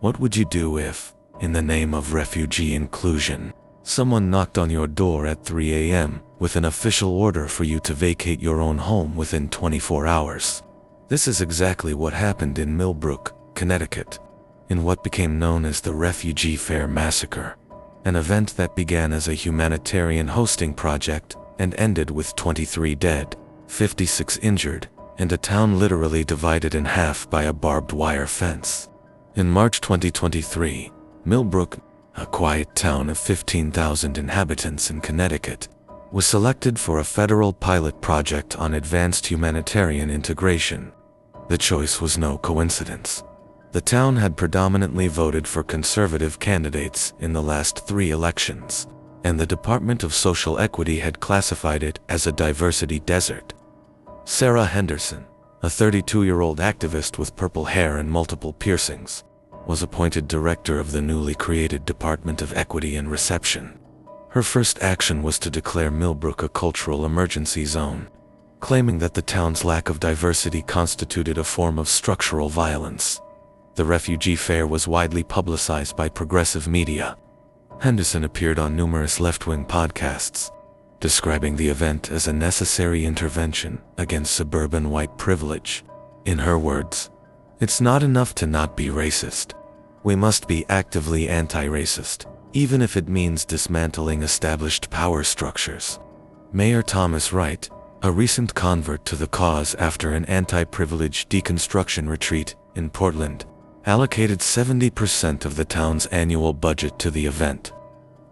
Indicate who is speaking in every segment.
Speaker 1: What would you do if, in the name of refugee inclusion, someone knocked on your door at 3 a.m. with an official order for you to vacate your own home within 24 hours? This is exactly what happened in Millbrook, Connecticut, in what became known as the Refugee Fair Massacre, an event that began as a humanitarian hosting project and ended with 23 dead, 56 injured, and a town literally divided in half by a barbed wire fence. In March 2023, Millbrook, a quiet town of 15,000 inhabitants in Connecticut, was selected for a federal pilot project on advanced humanitarian integration. The choice was no coincidence. The town had predominantly voted for conservative candidates in the last 3 elections, and the Department of Social Equity had classified it as a diversity desert. Sarah Henderson, a 32-year-old activist with purple hair and multiple piercings, was appointed director of the newly created Department of Equity and Reception. Her first action was to declare Millbrook a cultural emergency zone, claiming that the town's lack of diversity constituted a form of structural violence. The refugee fair was widely publicized by progressive media. Henderson appeared on numerous left-wing podcasts, describing the event as a necessary intervention against suburban white privilege. In her words, "It's not enough to not be racist. We must be actively anti-racist, even if it means dismantling established power structures." Mayor Thomas Wright, a recent convert to the cause after an anti-privilege deconstruction retreat in Portland, allocated 70% of the town's annual budget to the event.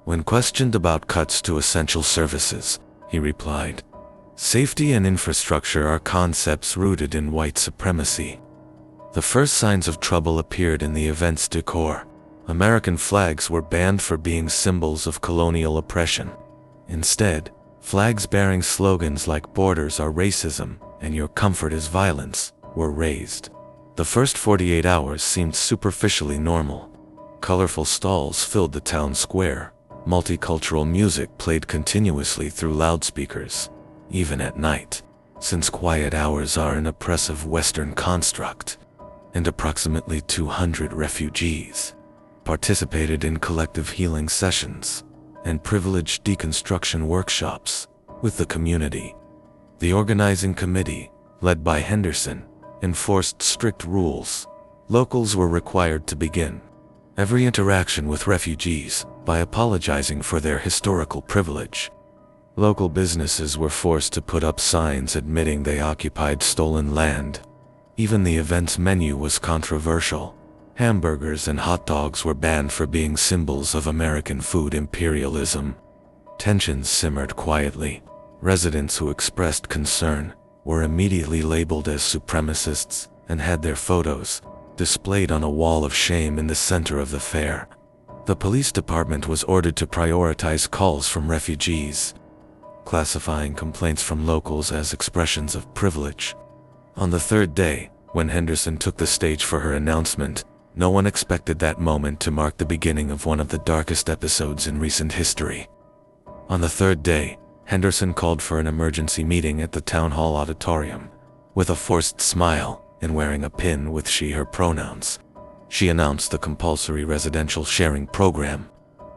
Speaker 1: When questioned about cuts to essential services, he replied, "Safety and infrastructure are concepts rooted in white supremacy." The first signs of trouble appeared in the event's decor. American flags were banned for being symbols of colonial oppression. Instead, flags bearing slogans like "Borders are racism" and "Your comfort is violence" were raised. The first 48 hours seemed superficially normal. Colorful stalls filled the town square. Multicultural music played continuously through loudspeakers, even at night, since quiet hours are an oppressive Western construct. And approximately 200 refugees participated in collective healing sessions and privileged deconstruction workshops with the community. The organizing committee, led by Henderson, enforced strict rules. Locals were required to begin every interaction with refugees by apologizing for their historical privilege. Local businesses were forced to put up signs admitting they occupied stolen land. Even the event's menu was controversial. Hamburgers and hot dogs were banned for being symbols of American food imperialism. Tensions simmered quietly. Residents who expressed concern were immediately labeled as supremacists and had their photos displayed on a wall of shame in the center of the fair. The police department was ordered to prioritize calls from refugees, classifying complaints from locals as expressions of privilege. On the third day, when Henderson took the stage for her announcement, no one expected that moment to mark the beginning of one of the darkest episodes in recent history. On the third day, Henderson called for an emergency meeting at the town hall auditorium. With a forced smile and wearing a pin with she/her pronouns, she announced the compulsory residential sharing program.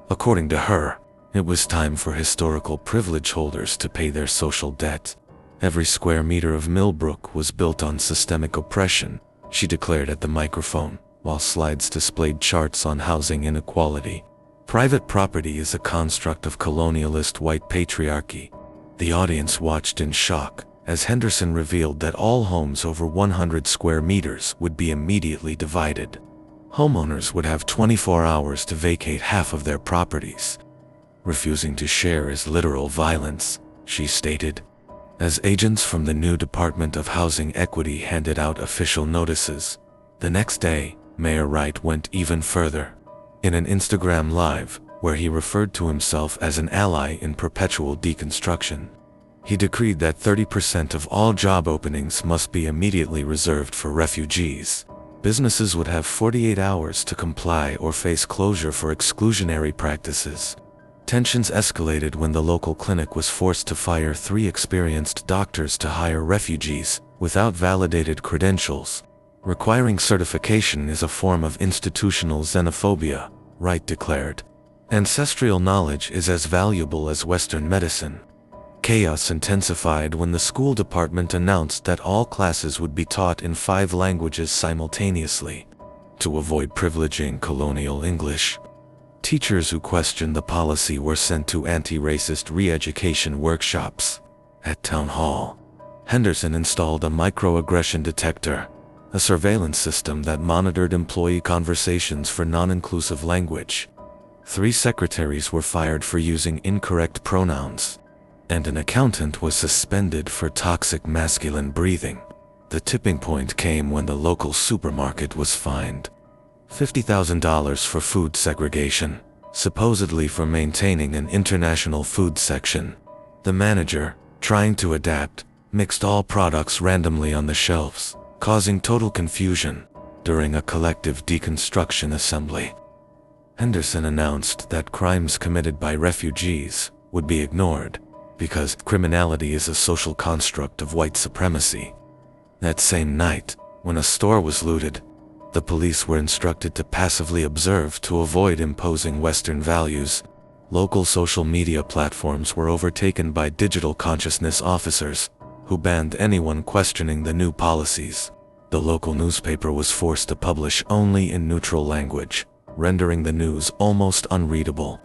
Speaker 1: According to her, it was time for historical privilege holders to pay their social debt. Every square meter of Millbrook was built on systemic oppression, she declared at the microphone, while slides displayed charts on housing inequality. Private property is a construct of colonialist white patriarchy. The audience watched in shock as Henderson revealed that all homes over 100 square meters would be immediately divided. Homeowners would have 24 hours to vacate half of their properties. "Refusing to share is literal violence," she stated. As agents from the new Department of Housing Equity handed out official notices, the next day, Mayor Wright went even further. In an Instagram Live, where he referred to himself as an ally in perpetual deconstruction, he decreed that 30% of all job openings must be immediately reserved for refugees. Businesses would have 48 hours to comply or face closure for exclusionary practices. Tensions escalated when the local clinic was forced to fire 3 experienced doctors to hire refugees without validated credentials. Requiring certification is a form of institutional xenophobia, Wright declared. Ancestral knowledge is as valuable as Western medicine. Chaos intensified when the school department announced that all classes would be taught in 5 languages simultaneously. To avoid privileging colonial English, teachers who questioned the policy were sent to anti-racist re-education workshops. At Town Hall, Henderson installed a microaggression detector, a surveillance system that monitored employee conversations for non-inclusive language. 3 secretaries were fired for using incorrect pronouns, and an accountant was suspended for toxic masculine breathing. The tipping point came when the local supermarket was fined $50,000 for food segregation, supposedly for maintaining an international food section. The manager, trying to adapt, mixed all products randomly on the shelves, causing total confusion during a collective deconstruction assembly. Henderson announced that crimes committed by refugees would be ignored because criminality is a social construct of white supremacy. That same night, when a store was looted, the police were instructed to passively observe to avoid imposing Western values. Local social media platforms were overtaken by digital consciousness officers, who banned anyone questioning the new policies. The local newspaper was forced to publish only in neutral language, rendering the news almost unreadable.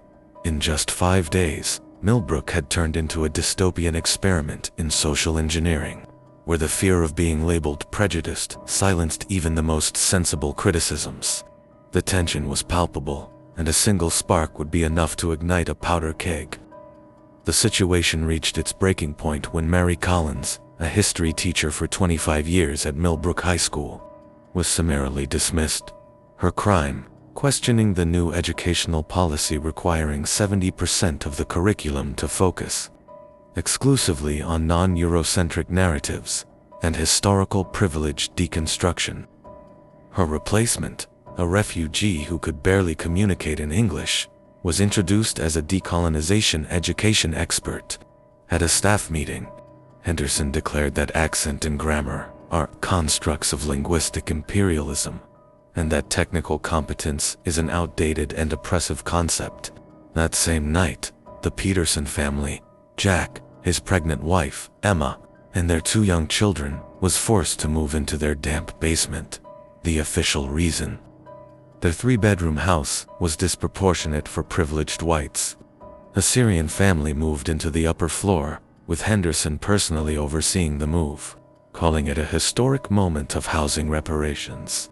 Speaker 1: In just 5 days, Millbrook had turned into a dystopian experiment in social engineering, where the fear of being labeled prejudiced silenced even the most sensible criticisms. The tension was palpable, and a single spark would be enough to ignite a powder keg. The situation reached its breaking point when Mary Collins, a history teacher for 25 years at Millbrook High School, was summarily dismissed. Her crime: questioning the new educational policy requiring 70% of the curriculum to focus exclusively on non-Eurocentric narratives and historical privilege deconstruction. Her replacement, a refugee who could barely communicate in English, was introduced as a decolonization education expert. At a staff meeting, Henderson declared that accent and grammar are constructs of linguistic imperialism, and that technical competence is an outdated and oppressive concept. That same night, the Peterson family, Jack, his pregnant wife, Emma, and their 2 young children, was forced to move into their damp basement. The official reason: their 3-bedroom house was disproportionate for privileged whites. A Syrian family moved into the upper floor, with Henderson personally overseeing the move, calling it a historic moment of housing reparations.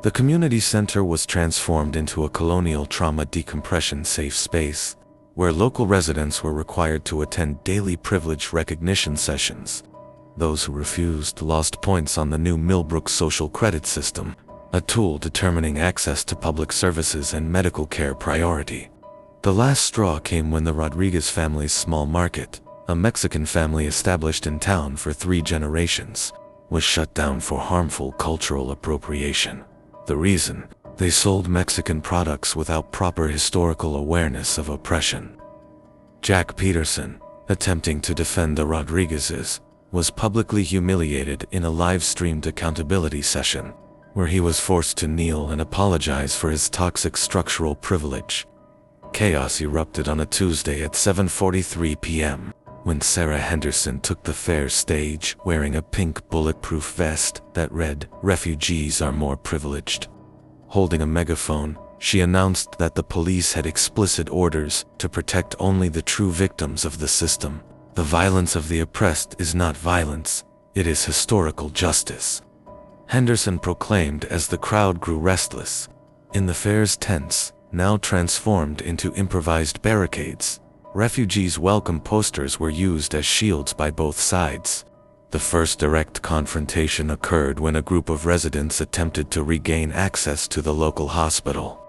Speaker 1: The community center was transformed into a colonial trauma decompression safe space, where local residents were required to attend daily privilege recognition sessions. Those who refused lost points on the new Millbrook social credit system, a tool determining access to public services and medical care priority. The last straw came when the Rodriguez family's small market, a Mexican family established in town for 3 generations, was shut down for harmful cultural appropriation. The reason: they sold Mexican products without proper historical awareness of oppression. Jack Peterson, attempting to defend the Rodriguezes, was publicly humiliated in a live-streamed accountability session, where he was forced to kneel and apologize for his toxic structural privilege. Chaos erupted on a Tuesday at 7:43 p.m., when Sarah Henderson took the fair stage wearing a pink bulletproof vest that read, "Refugees are more privileged." Holding a megaphone, she announced that the police had explicit orders to protect only the true victims of the system. The violence of the oppressed is not violence, it is historical justice, Henderson proclaimed as the crowd grew restless. In the fair's tents, now transformed into improvised barricades, refugees' welcome posters were used as shields by both sides. The first direct confrontation occurred when a group of residents attempted to regain access to the local hospital,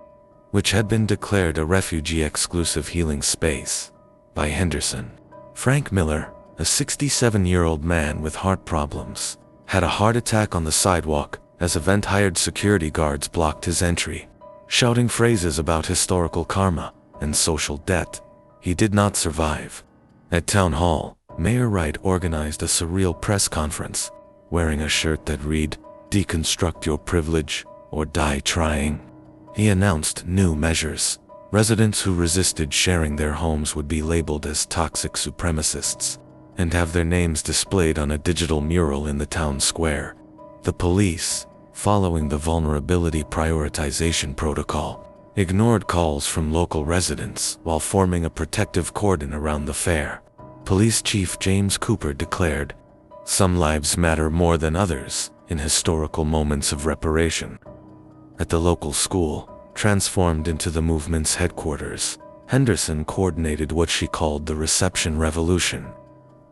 Speaker 1: which had been declared a refugee-exclusive healing space by Henderson. Frank Miller, a 67-year-old man with heart problems, had a heart attack on the sidewalk as event-hired security guards blocked his entry, shouting phrases about historical karma and social debt. He did not survive. At Town Hall, Mayor Wright organized a surreal press conference, wearing a shirt that read, Deconstruct your privilege, or die trying. He announced new measures. Residents who resisted sharing their homes would be labeled as toxic supremacists and have their names displayed on a digital mural in the town square. The police, following the vulnerability prioritization protocol, ignored calls from local residents while forming a protective cordon around the fair. Police Chief James Cooper declared, "Some lives matter more than others in historical moments of reparation." At the local school, transformed into the movement's headquarters, Henderson coordinated what she called the reception revolution.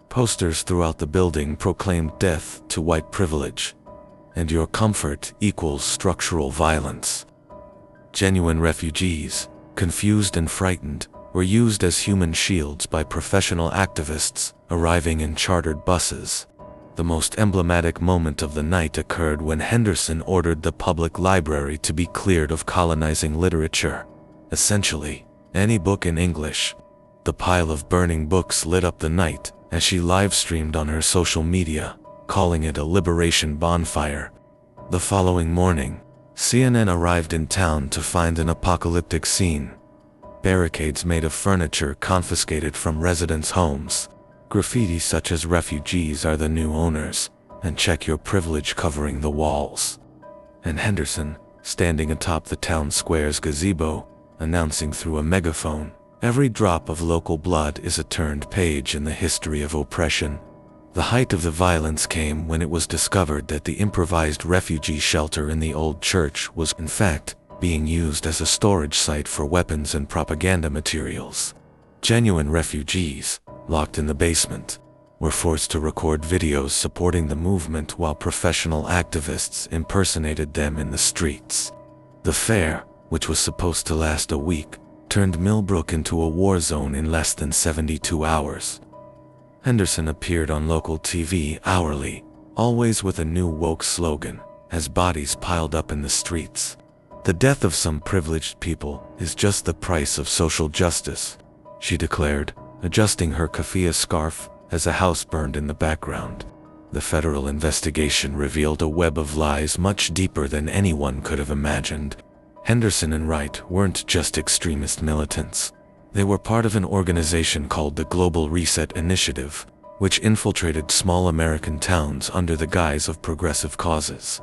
Speaker 1: Posters throughout the building proclaimed death to white privilege, and your comfort equals structural violence. Genuine refugees, confused and frightened, were used as human shields by professional activists arriving in chartered buses. The most emblematic moment of the night occurred when Henderson ordered the public library to be cleared of colonizing literature. Essentially, any book in English. The pile of burning books lit up the night as she live-streamed on her social media, calling it a liberation bonfire. The following morning, CNN arrived in town to find an apocalyptic scene. Barricades made of furniture confiscated from residents' homes. Graffiti such as "Refugees are the new owners," and "Check your privilege" covering the walls. And Henderson, standing atop the town square's gazebo, announcing through a megaphone, "Every drop of local blood is a turned page in the history of oppression." The height of the violence came when it was discovered that the improvised refugee shelter in the old church was, in fact, being used as a storage site for weapons and propaganda materials. Genuine refugees, locked in the basement, were forced to record videos supporting the movement while professional activists impersonated them in the streets. The fair, which was supposed to last a week, turned Millbrook into a war zone in less than 72 hours. Henderson appeared on local TV hourly, always with a new woke slogan, as bodies piled up in the streets. "The death of some privileged people is just the price of social justice," she declared, adjusting her keffiyeh scarf as a house burned in the background. The federal investigation revealed a web of lies much deeper than anyone could have imagined. Henderson and Wright weren't just extremist militants. They were part of an organization called the Global Reset Initiative, which infiltrated small American towns under the guise of progressive causes.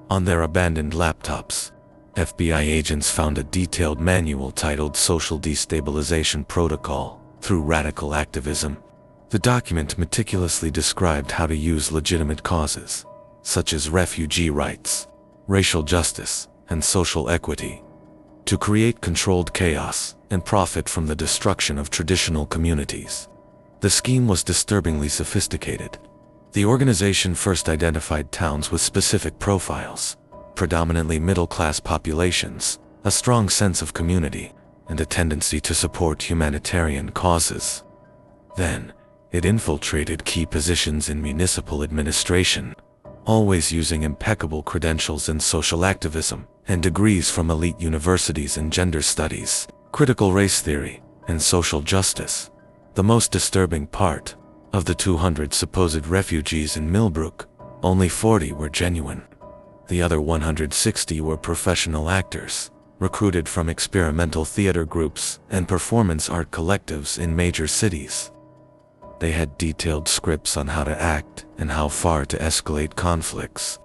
Speaker 1: On their abandoned laptops, FBI agents found a detailed manual titled Social Destabilization Protocol Through Radical Activism. The document meticulously described how to use legitimate causes, such as refugee rights, racial justice, and social equity, to create controlled chaos and profit from the destruction of traditional communities. The scheme was disturbingly sophisticated. The organization first identified towns with specific profiles, predominantly middle-class populations, a strong sense of community, and a tendency to support humanitarian causes. Then, it infiltrated key positions in municipal administration, always using impeccable credentials in social activism and degrees from elite universities in gender studies, critical race theory, and social justice. The most disturbing part, of the 200 supposed refugees in Millbrook, only 40 were genuine. The other 160 were professional actors, recruited from experimental theater groups and performance art collectives in major cities. They had detailed scripts on how to act and how far to escalate conflicts.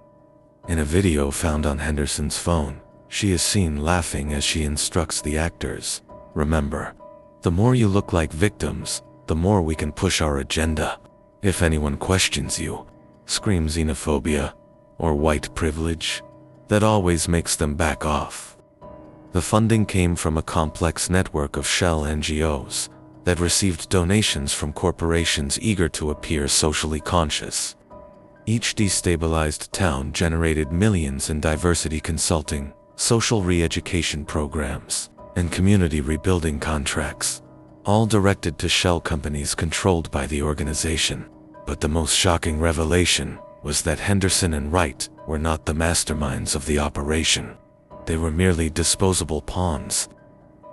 Speaker 1: In a video found on Henderson's phone, she is seen laughing as she instructs the actors, "Remember, the more you look like victims, the more we can push our agenda. If anyone questions you, scream xenophobia or white privilege. That always makes them back off." The funding came from a complex network of shell NGOs that received donations from corporations eager to appear socially conscious. Each destabilized town generated millions in diversity consulting, social re-education programs, and community rebuilding contracts, all directed to shell companies controlled by the organization. But the most shocking revelation was that Henderson and Wright were not the masterminds of the operation. They were merely disposable pawns.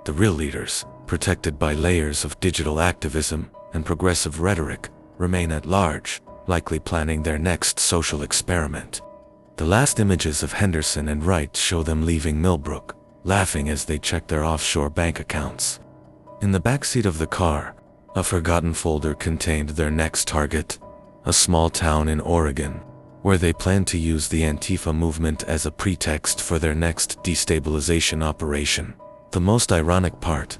Speaker 1: The real leaders, protected by layers of digital activism and progressive rhetoric, remain at large, likely planning their next social experiment. The last images of Henderson and Wright show them leaving Millbrook, laughing as they check their offshore bank accounts. In the backseat of the car, a forgotten folder contained their next target, a small town in Oregon, where they planned to use the Antifa movement as a pretext for their next destabilization operation. The most ironic part: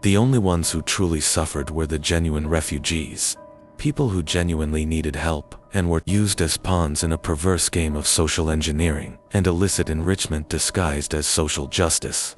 Speaker 1: the only ones who truly suffered were the genuine refugees, people who genuinely needed help and were used as pawns in a perverse game of social engineering and illicit enrichment disguised as social justice.